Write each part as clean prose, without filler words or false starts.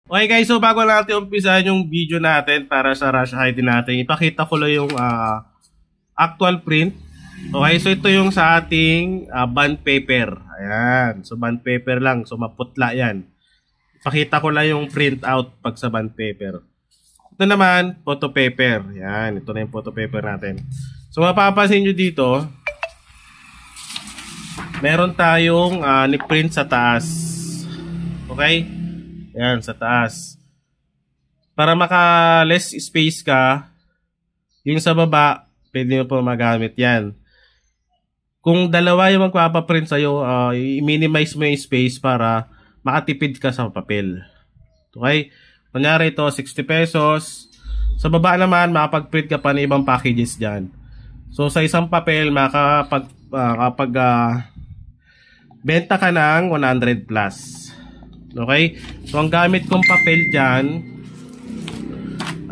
Okay guys, so bago natin umpisahan yung video natin para sa Rush ID natin, ipakita ko lang yung actual print. Okay, so ito yung sa ating bond paper. Ayan, so bond paper lang, so maputla yan. Ipakita ko lang yung print out pag sa bond paper. Ito naman, photo paper. Yan, ito na yung photo paper natin. So mapapansin nyo dito, meron tayong ni-print sa taas. Okay? Yan, sa taas. Para maka-less space ka, yung sa baba, pwede mo po magamit yan. Kung dalawa yung magpapaprint sa'yo, i-minimize mo yung space para makatipid ka sa papel. Okay? Kunyari ito, 60 pesos. Sa baba naman, makapag-print ka pa ng ibang packages dyan. So, sa isang papel, benta ka ng 100 plus. Okay? So, ang gamit kong papel dyan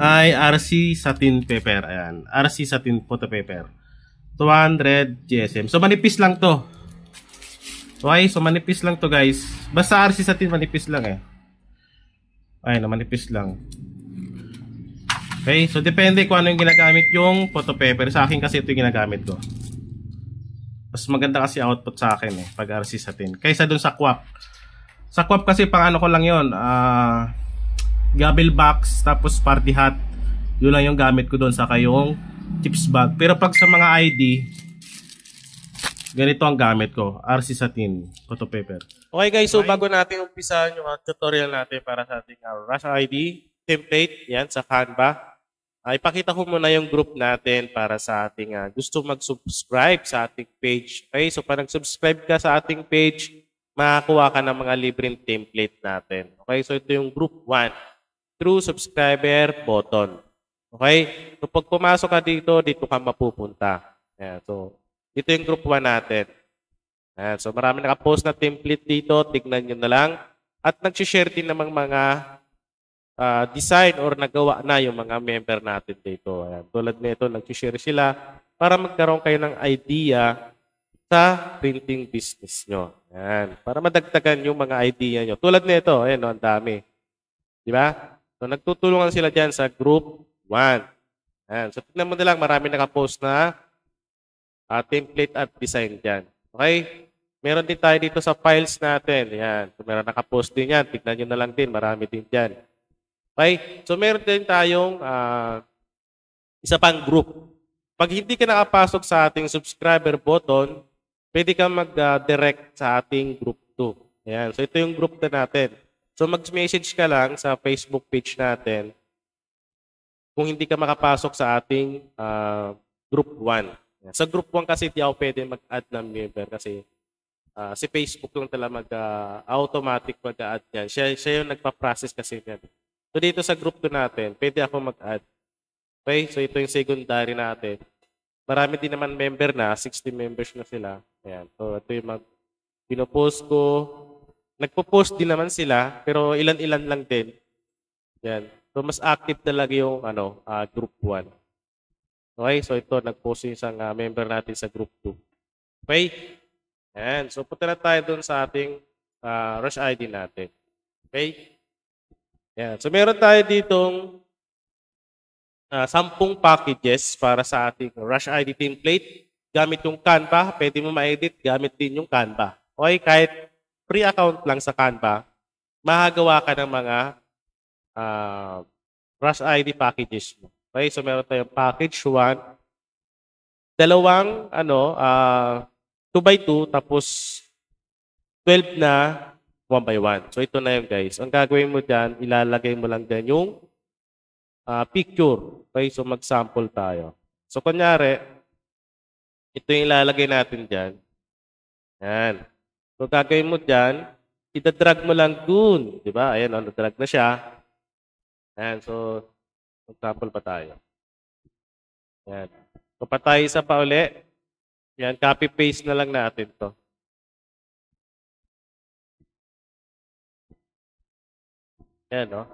ay RC satin paper. Ayan. RC satin photo paper. 200 GSM. So, manipis lang to. Okay? So, manipis lang to guys. Basta RC satin, manipis lang eh. Ayan, manipis lang. Okay? So, depende kung ano yung ginagamit yung photo paper. Sa akin kasi ito yung ginagamit ko. Mas maganda kasi output sa akin eh. Pag RC satin. Kaysa dun sa QAP. Sa QAP kasi pang ano ko lang yun, gabel box, tapos party hat. Yun lang yung gamit ko doon, saka yung chips bag. Pero pag sa mga ID, ganito ang gamit ko, RC satin, photo paper. Okay guys, so bago natin umpisahan yung tutorial natin para sa ating Rush ID template, yan, sa Canva. Ipakita ko muna yung group natin para sa ating gusto mag-subscribe sa ating page. Okay, so pag nag-subscribe ka sa ating page, makakuha ka ng mga libreng template natin. Okay, so ito yung group 1, through subscriber button. Okay, so pag pumasok ka dito, dito ka mapupunta. Ayan, so ito yung group 1 natin. Ayan, so marami nakapost na template dito, tignan nyo na lang. At nag-share din namang mga design or nagawa na yung mga member natin dito. Ayan, tulad nito, nag-share sila para magkaroon kayo ng idea sa printing business nyo. Ayan. Para madagdagan yung mga idea nyo. Tulad nito, ayan, no, ang dami. Di ba? So, nagtutulungan sila dyan sa group 1. Ayan. So, tignan mo na lang, marami nakapost na template at design dyan. Okay? Meron din tayo dito sa files natin. Ayan. So, meron nakapost din yan. Tignan nyo na lang din, marami din dyan. Okay? So, meron din tayong isa pang group. Pag hindi ka nakapasok sa ating subscriber button, pwede kang mag-direct sa ating group 2. Ayan. So, ito yung group na natin. So, mag-message ka lang sa Facebook page natin kung hindi ka makapasok sa ating group 1. Ayan. Sa group 1 kasi di ako pwede mag-add ng member kasi si Facebook lang talaga automatic mag-add yan. Siya yung nagpa-process kasi yan. So, dito sa group 2 natin, pwede ako mag-add. Okay? So, ito yung secondary natin. Marami din naman member na, 60 members na sila. Ayan. So, ito yung pinopost ko. Nagpo-post din naman sila, pero ilan-ilan lang din. Ayan. So, mas active talaga yung group 1. Okay? So, ito, nag-post yung isang member natin sa group 2. Okay? Ayan. So, punta na tayo dun sa ating Rush ID natin. Okay? Ayan. So, meron tayo ditong 10 packages para sa ating Rush ID template. Gamit yung Canva, pwede mo ma-edit, gamit din yung Canva. Okay, kahit free account lang sa Canva, mahagawa ka ng mga Rush ID packages mo. Okay, so meron tayong package 1, dalawang 2x2, tapos 12 na 1x1. So ito na yun guys. Ang gagawin mo dyan, ilalagay mo lang dyan yung picture. Okay, so mag-sample tayo. So, kunyari, ito yung ilalagay natin dyan. Ayan. So, gagawin mo dyan, itadrag mo lang dun. Diba? Ayan, nadrag na siya. Ayan, so, mag-sample pa tayo. Ayan. So, patay isa pa uli. Ayan, copy-paste na lang natin to. Ayan, no?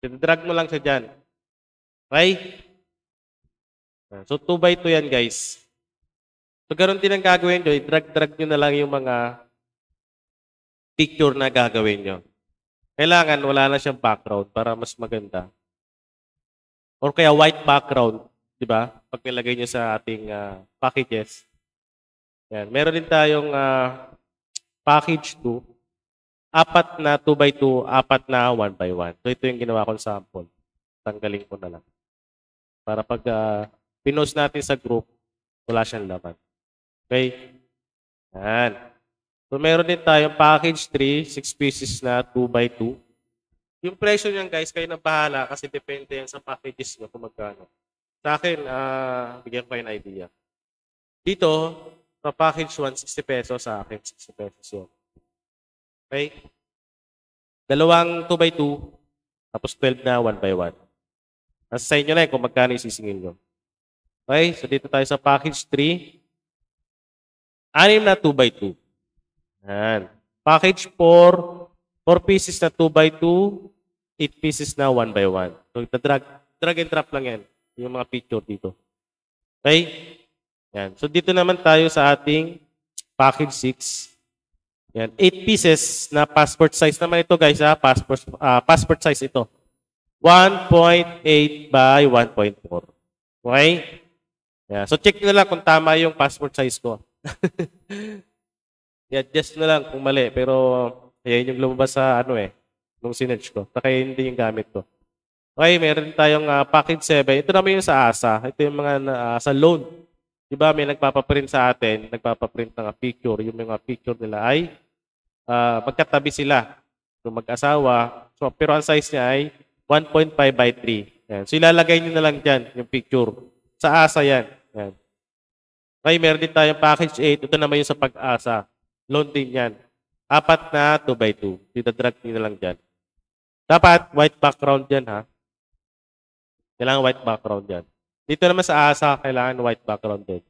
Itadrag mo lang siya dyan. Okay? So, 2x2 yan, guys. So, ganoon din ang gagawin nyo. I-drag-drag nyo na lang yung mga picture na gagawin nyo. Kailangan wala na siyang background para mas maganda. Or kaya white background, di ba? Pag nilagay niyo sa ating packages. Yan. Meron din tayong package 2, apat na 2 by 2, apat na 1 by 1. So ito yung ginawa kong sample. Tanggalin ko na lang. Para pag pinost natin sa group, wala siyang laman. Okay? Yan. So meron din tayong package 3, 6 pieces na 2 by 2. Yung presyo niyan guys, kayo na bahala kasi depende yan sa packages nyo kung magkano. Sa akin, bigyan ko kayo ng idea. Dito, sa package 1, 60 pesos. Sa akin, 60 pesos yun. Okay? Dalawang 2 by 2, tapos 12 na 1 by 1. Nasa sa inyo na kung magkano isisingil nyo. Okay? So dito tayo sa package 3. 6 na 2 by 2. Yan. Package 4, 4 pieces na 2 by 2, 8 pieces na 1 by 1. So, drag and drop lang yan. Yung mga picture dito. Okay? Yan. So, dito naman tayo sa ating package 6. Yan. 8 pieces na passport size naman ito, guys. Passport size ito. 1.8 by 1.4. Okay? Yan. So, check nyo lang kung tama yung passport size ko. I-adjust na lang kung mali. Pero, ayan yung lumabas sa nung sinerge ko. Kaya hindi yung gamit ko. Okay, meron tayong package 7. Ito naman yung sa ASA. Ito yung mga sa loan. Diba, may nagpapaprint sa atin, nagpapaprint ng picture. Yung mga picture nila ay magkatabi sila. Yung mag-asawa. So, pero ang size niya ay 1.5 by 3. Yan. So, ilalagay nyo na lang dyan yung picture. Sa ASA yan. Yan. Okay, meron din tayong package 8. Ito naman yung sa pag-asa. Loan din yan. Apat na 2 by 2. Dito-drag nyo na lang dyan. Dapat white background dyan, ha? Kailangan white background dyan. Dito naman sa ASA, kailangan white background din.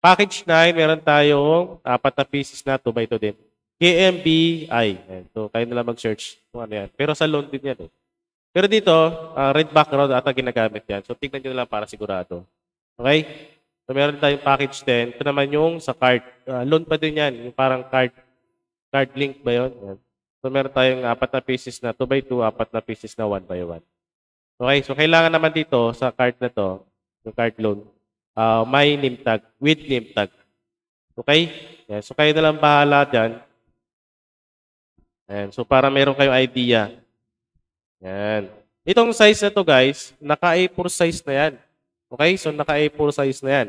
Package 9, meron tayong apat na pieces na 2 by 2 din. KMBI. So, kayo na lang mag-search kung ano yan. Pero sa loan din yan, eh. Pero dito, red background ata ginagamit yan. So, tignan nyo na lang para sigurado. Okay? So, meron tayong package 10. Ito naman yung sa card. Loan pa din yan. Yung parang card link ba yun? Yan. So, meron tayong apat na pieces na 2 by 2, apat na pieces na 1 by 1. Okay, so kailangan naman dito sa card na to, yung card loan, may name tag, with name tag. Okay? Yan. So, kayo na lang bahala dyan. Yan. So, para meron kayong idea. Yan. Itong size na to guys, naka A4 size na yan. Okay? So, naka A4 size na yan.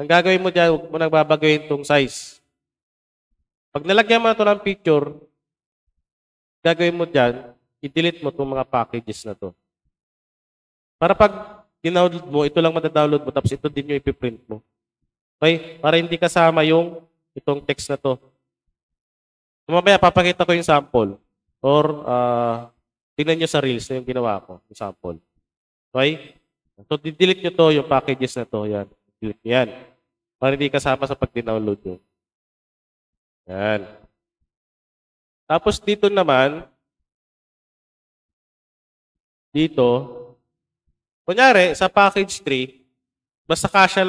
Ang gagawin mo dyan, huwag mo nang babagawin itong size. Pag nalagyan mo na ito ng picture, gagawin mo dyan, i-delete mo itong mga packages na to. Para pag dinownload mo, ito lang madadownload mo, tapos ito din yung ipiprint mo. Okay? Para hindi kasama yung itong text na to. Mamaya, papakita ko yung sample. Or, tingnan nyo sa Reels na yung ginawa ko, yung sample. Okay? So, delete nyo to, yung packages na to. Yan. Delete nyo yan. Para hindi kasama sa pag-download nyo. Yan. Tapos dito naman, dito, kunyari, sa package 3, basta kasya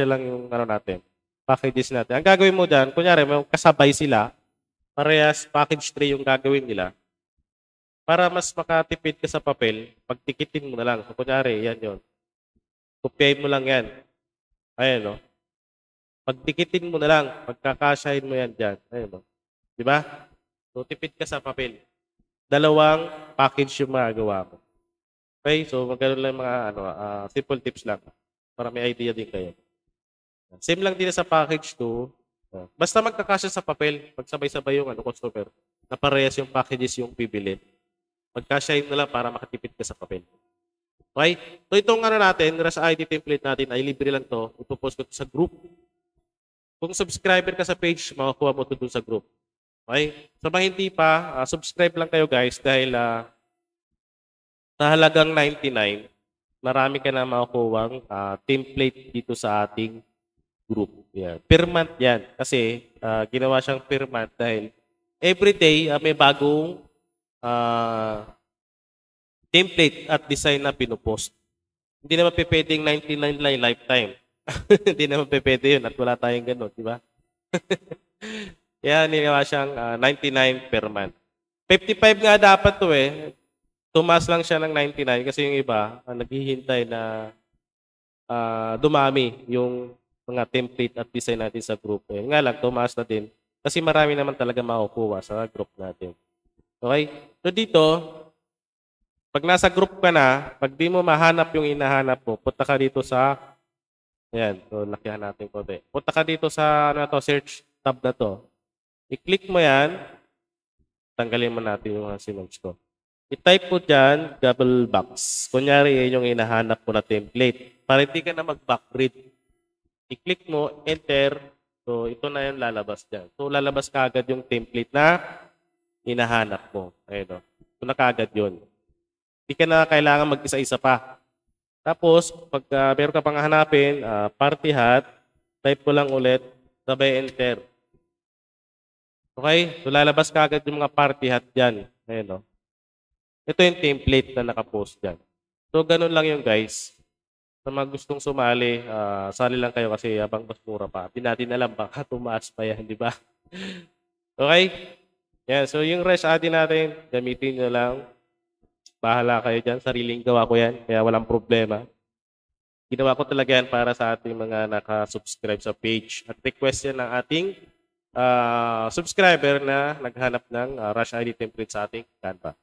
lang yung natin, packages natin. Ang gagawin mo dyan, kunyari, may kasabay sila, parehas package 3 yung gagawin nila, para mas makatipid ka sa papel, pagtikitin mo na lang. So, kunyari, yan yun. Kopyahin mo lang yan. Ayan, no? Pagtikitin mo na lang, pagkakasyahin mo yan dyan. Ayan, no? Diba? So, tipid ka sa papel. Dalawang package yung magagawa mo. Okay? So, magkaroon lang mga simple tips lang para may idea din kayo. Same lang din sa package 2. Basta magkakasya sa papel, pagsabay-sabay yung customer, na parehas yung packages yung bibili. Magkasyahin na lang para makatipid ka sa papel. Okay? So, itong natin, RAS ID template natin ay libre lang to. Ipopost ko sa group. Kung subscriber ka sa page, makakuha mo ito dun sa group. Okay? So, mga hindi pa, subscribe lang kayo guys dahil sa halagang 99, marami ka na makukuha template dito sa ating group. Yeah. Per month yan. Kasi ginawa siyang per month dahil everyday may bagong template at design na pinupost. Hindi naman pwedeng 99 lang lifetime. Hindi naman pwede yun at wala tayong ganun, di ba? Kaya ginawa siyang 99 per month. 55 nga dapat to eh. Tumaas lang siya ng 99 kasi yung iba naghihintay na dumami yung mga template at design natin sa group. Eh. Nga lang, tumaas na din. Kasi marami naman talaga makukuha sa group natin. Okay? So dito, pag nasa group ka na, pag di mo mahanap yung hinahanap mo, punta ka dito sa, ayan, so lakihan natin ko. Punta ka dito sa search tab na to. I-click mo yan, tanggalin mo natin yung sinerge ko. I-type mo dyan, double box. Kunyari, yun yung hinahanap mo na template. Para hindi ka na mag-backread. I-click mo, enter. So, ito na yung lalabas dyan. So, lalabas ka agad yung template na hinahanap mo. Ayun o. So, na kaagad yun. Hindi ka na kailangan mag-isa-isa pa. Tapos, pag meron ka pang hanapin, party hat, type mo lang ulit, sabay enter. Okay? So, lalabas ka agad yung mga party hat dyan. Ayun o. Ito yung template na nakapost dyan. So, ganun lang yung guys. Sa mga gustong sumali, sali lang kayo kasi habang mas mura pa. Di natin alam, baka tumaas pa yan, di ba? Okay? Yan. So, yung rest atin natin, gamitin nyo lang. Bahala kayo dyan. Sariling gawa ko yan. Kaya walang problema. Ginawa ko talaga yan para sa ating mga naka-subscribe sa page. At request yan ng ating subscriber na naghanap ng Rush ID template sa ating Canva.